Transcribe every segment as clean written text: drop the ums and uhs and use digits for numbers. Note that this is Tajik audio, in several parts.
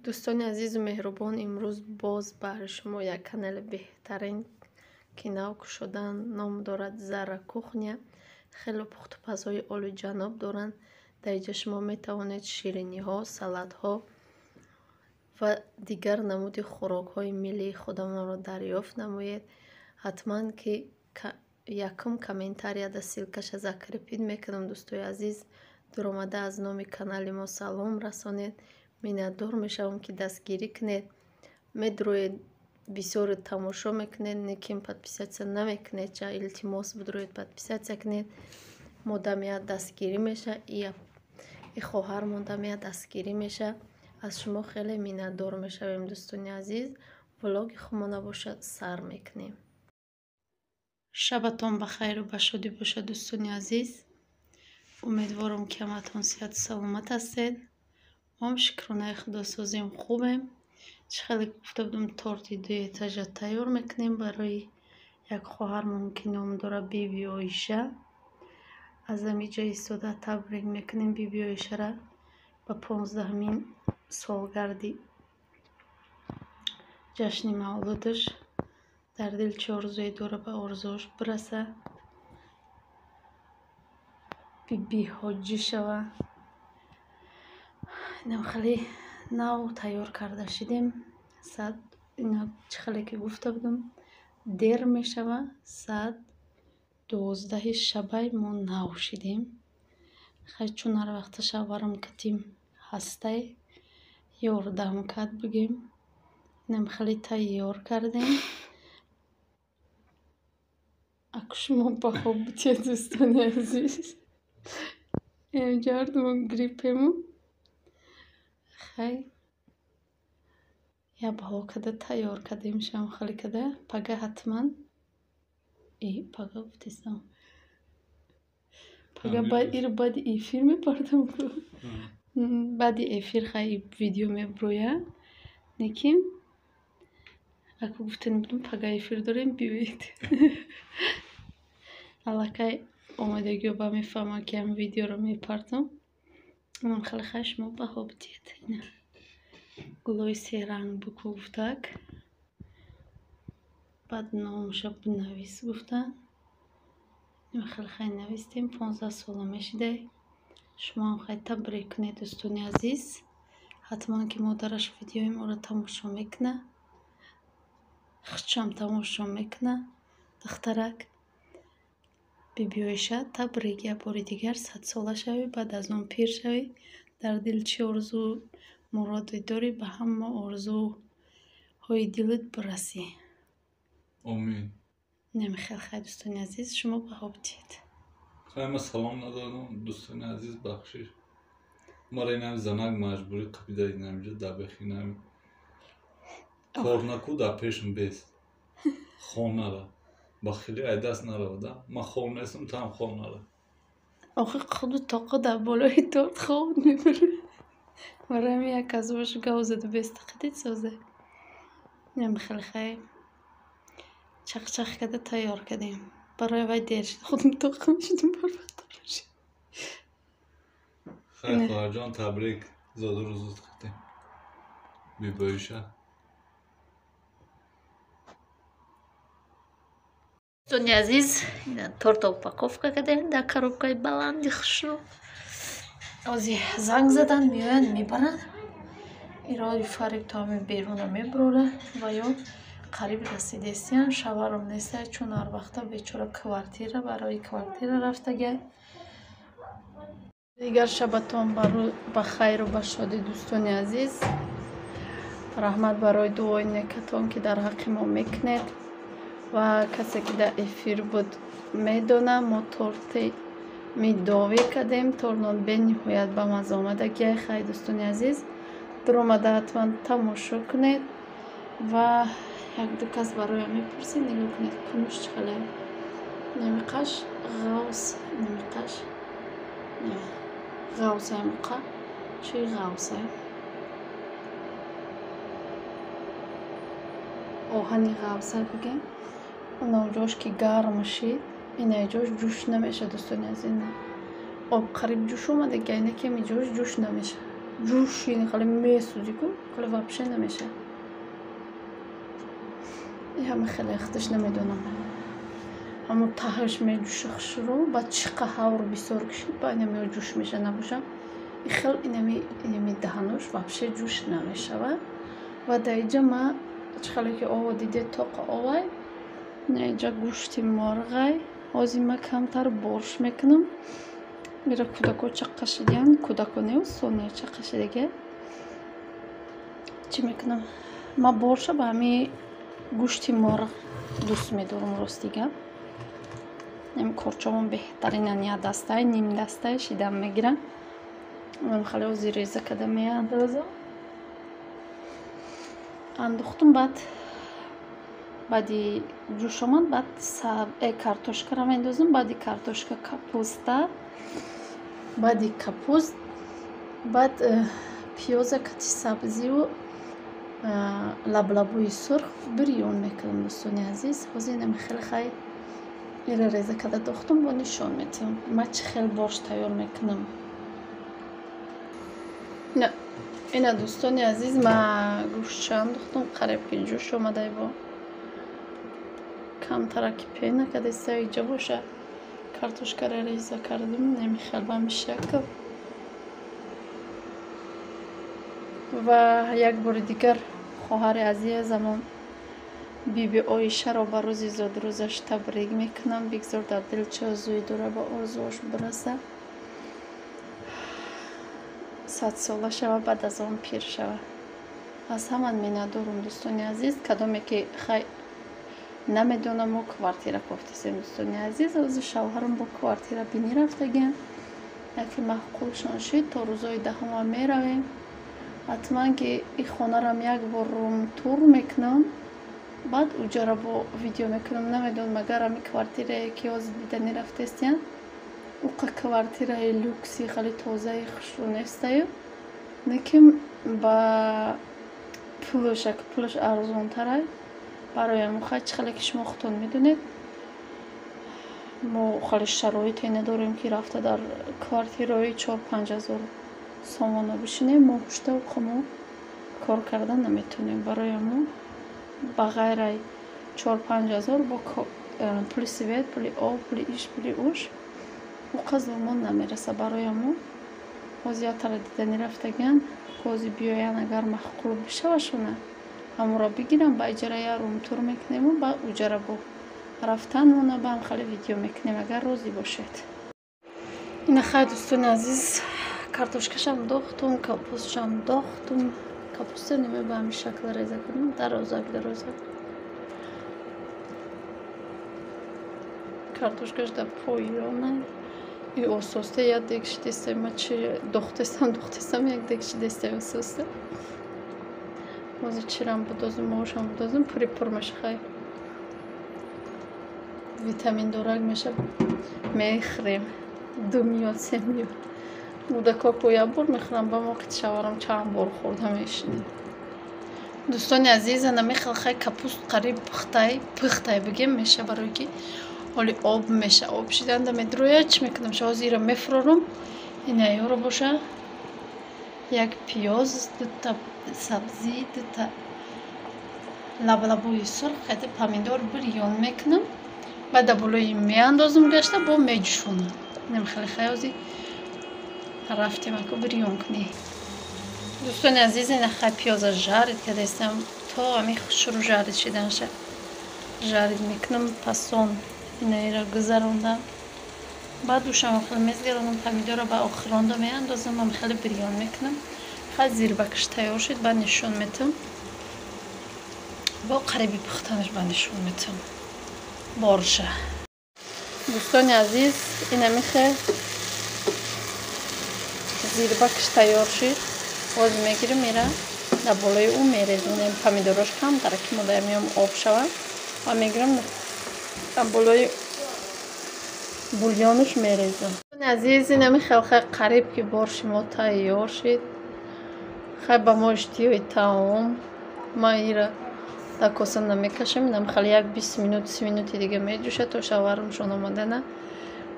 دوستان عزیز و مهربان، امروز باز برای شما یک کانال بهترین که نو شدن نام دارد زهره کوخنیا. خیلی پخت و پزهای عالی جناب دارند. در اینجا شما می توانید شیرینی ها، سالاد ها و دیگر نمود خوراک های ملی خودمان را دریافت نمایید. حتما که یکم کامنتاریا دا سیلکش закрепید میکنم. دوستای عزیز درآمده از نام کانال ما سلام رسانید. миннатдор мешавам ки дастгирӣ кунед. медроед бисёр тамошо мекунед, лекин подписатсия намекунед. ча илтимос бидроед подписатсия кунед. модамия дастгирӣ меша, и хоҳармон дамия дастгирӣ меша. аз шумо хеле миннатдор мешавем. дӯстони азиз, влоги хумона боша сар мекунем. шабатон бахайру башодӣ боша. дӯстони азиз, умедворам ки ҳаматон сиҳату саломат ҳастед. мам шукронаи худосозим хубем. чӣ хеле гуфта будам торти дуэтажа тайёр мекунем барои як хоҳармон ки ном дорад биби Оиша. аз ҳаминҷо истода табрик мекунем биби Оишара ба 15-мин солгарди ҷашни мавлудаш. дар дил чӣ орзуе дора ба орзуош бираса. биби ҳоҷӣ шава. инам хеле нав тайёр карда шидем. саат ина чӣ хеле ки гуфта будам дер мешава. саат 12 шабай мо нав шидем. хай чун ҳар вақта шаварам катим ҳастай ёрдам кад бигем. инам хеле тайёр кардем. ако шумо ба хоб битед дӯстони азиз, эмҷардмо гриппему. хай я баҳо када тайёр кардем шам хеле када. пага ҳатман пага гуфтестам. пага иро баъди эфир мепардам ку. баъди эфир хай видео меброя. лекин ако гуфтен будам пага эфир дорем бивед. аллакай омадагиё ба мефаҳмам ки ҳам видеоро мепардам. инам хеле хай шумо баҳо бидиед. ина гулои серанг буку гуфтак. баъд номуша бинавис гуфтан. ина хеле хай навистем. 15 сола мешиде. шумоам хай табрик кунед дӯстони азиз. ҳатман ки модараш видеои моро тамошо мекуна. хичам тамошо мекуна. духтарак биби Оиша, табрик як бори дигар 100 сола шавӣ, баъд аз он пир шавӣ. дар дил чӣ орзу муроде дорӣ, ба ҳама орзуҳои дилат бирасӣ. Амин. неми хеле хай дӯстони азиз, шумо баҳо бидиед. хай ма салом надодам дӯстони азиз, бахшиш. мара инам занак маҷбурӣ қабида инамҷо дабехинам. кор наку да пешм бес. хонара ба хеле айдаст наравада. ма хон нестам, там хонара. охи худу тоқи дар болои торт хоб мебарад. марами як азош гав заду беста қидид созе. неми хеле хай чақчақ када тайёр кардем. барои вай дер шид. худам тоқи мешидам барвақт бошид. хай хоҳарҷон табрик зоду рӯзут кардем. биби Оиша. дӯстони азиз, торта упаковка кардем дар коробкаи баланди хушрӯ. ози занг задан меоянд мебаранд. ирои фариб тоами беруна мебурора ва ё қариб расидестиян. шаварам нестая, чун ҳар вақта бечора квартира барои квартира рафтага. дигар шабатон ба хайру ба шодӣ дӯстони азиз. раҳмат барои дуои некатон ки дар ҳаққи мо мекунед. ва касе ки дар эфир буд медонам мо торти медовӣ кардем. торнон бениҳоят ба мазза омадагия. хай дӯстони азиз, дуромада ҳатман тамошо кунед. ва як-ду кас бароям мепурсед. нигоҳ кунед кунуш чӣ хеле немиқаш ғавс немиқаш ғавса муқа чӣ ғавса оҳани ғавса бигем. онаҷош ки гарм шид, инаҷош ҷӯш намеша дӯстони азиз. об қариб ҷӯш омада гайна ки миҷош ҷӯш намеша. جوش این خالی میسوزی کو خالی وابشه نمیشه. این همه خیلی اختش نمیدونم. اما تهش میجوشه شروع بعد چقدر هاور بسیار کشید با اینمی جوش میشه نباشم. این خیلی اینمی دهنوش وابشه جوش نمیشه و در اینجا ما خیلی که آوا دیده توق آوای اینجا گوشتی مرغای آزی ما کمتر برش میکنم. میره کودکو چقشیدن کودکو نیو سونیا چقشیدگه چی میکنم ما برشه با همی گوشتی مرغ دوست میدارم راستیگه. این کرچامون بهترین یا دستای نیم دستای شیدم میگیرم. من خیلی اوزی ریزه کدم میاندازم. انداختم بعدی جوش آمد بعد کارتوشکا را میندازم. بعدی کارتوشکا کاپوستا بعدی کاپوست بعد پیاز کتی سبزی و لبلبوی سرخ بریون میکنم دوستان عزیز. حاضرینم خیلی ایره ریزه کده داختم با نشان میتونم ما چه خیلی برش تیار میکنم. نه اینا دوستان عزیز ما گوشت انداختم قریب که جوش آمده با کم ترکی نکرده اینجا باشه. کارتوشکا را ریزه کردم نمیخواد به این شکل و یک بار دیگر خواهر عزیزم بیبی آیشه را به روز زاد روزش تبریک میکنم. بگذار در دل چه آرزویی داره با آرزوش برسه 100 ساله شوه بعد از آن پیر شوه. از همان میندارم دوستان عزیز. کدامی که نمیدونم ما کوارتیره گفتیم دوستان عزیز. از شوهرم با کوارتیره بینی رفتگیم یکی محقولشان شد تا روزای دهم میرویم. حتما که این خانه را یک بار روم تور میکنم بعد اوجا را با ویدیو میکنم. نمیدونم مگر امی کوارتیره که از دیدنی رفتستین او کوارتیره لوکسی خیلی تازه خوشرو نیسته نکیم با پولش ارزون تره برای ما خیلی که شما خودتون میدونید. ما خیلی شرایطی نداریم که رفته در کوارتیرهای 4-5 هزار سامانه بشینیم. ما پشته و خمو کار کردن نمیتونیم. برای ما بغیر 4-5 هزار با پول سویت پول آب پول ایش پول اوش و قضا ما نمیرسه. برای ما زیادتر دیدنی رفتگن کوزی بیاین اگر محقول بشه و شونه همون را بگیرم با اجرای روم تور میکنیم و با اجرا با رفتن اونه با هم خیلی ویدیو میکنیم اگر روزی باشید. این خیلی دوستان عزیز کارتوشکشم داختم کاپوستشم داختم. کاپوست نیمه به همین شکل ریزه کنیم درازک کارتوشکش در پایانه ای اساسته یا دکش دسته ما چی دختستم یک دکش دسته اساسته موزی چیرم بدازم موشم بدازم پوری پر میشه خیلی ویتامین دارک میشه میخریم 2 میاد 3 میاد مودکا کویا بار میخورم با موقع شوارم چند بار خوردم میشنیم. دوستان عزیز انا خیلی کپوست قریب پختای بگیم میشه برای که حالی آب میشه. آب شیدن دم درویه چی میکنم شو زیرا میفرارم این ایارو باشه یک پیاز 2 تا سبزی 2 تا لبلبوی سرخ خیلی پامیدور بریون میکنم بعد بلوی میاندازم گشته با میجوشونم. نمیخواد خیلی رفتیم اکو بریون کنی. دوستان عزیز این خیلی پیاز جارید که دستم تا همی شروع جارید شدن شه جارید میکنم پسون اینایی را گذروندم بعد دوشم خیلی میزگردم پامیدور را با آخرانده میاندازم هم خیلی بریون میکنم. خیلی زیر بکش تیار شد بعد نشون میتم با قریبی پختنش بعد نشون میتم بارشه. دوستان عزیز این همیشه زیر بکش تیار شد باز میگیرم میره در بالای اون میریزم. پامیدوراش کم ترکی مدام میام آب شود و میگیرم در بالای بولیانش میریزم. عزیز این همی خیلی قریب که بارش ما تیار شد خیلی با ما اشتیای تمام ما ایره در کاسه نمیکشم اینم خیلی یک 20 minut 30 minut دیگه میجوشه تا شوهرمشون آماده نه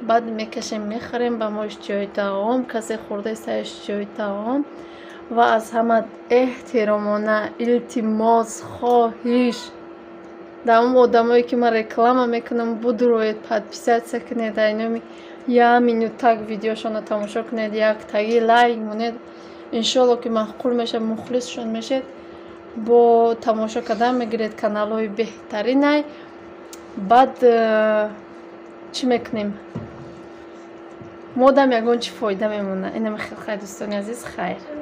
بعد میکشیم میخریم با ما اشتیای تمام کسی خورده سه اشتیای تمام ва аз ҳама эҳтиромона илтимос хоҳиш дар он одамое ки ман реклама мекунам будуроед подписатсия кунед дар номи як минутак видеошона тамошо кунед як таги лайк монед иншоалло ки маъқул мешавад мухлисшон мешед бо тамошо кардан мегиред каналҳои беҳтаринай баъд чӣ мекунем модам ягон чӣ фоида мемона инам хеле достони азиз хайр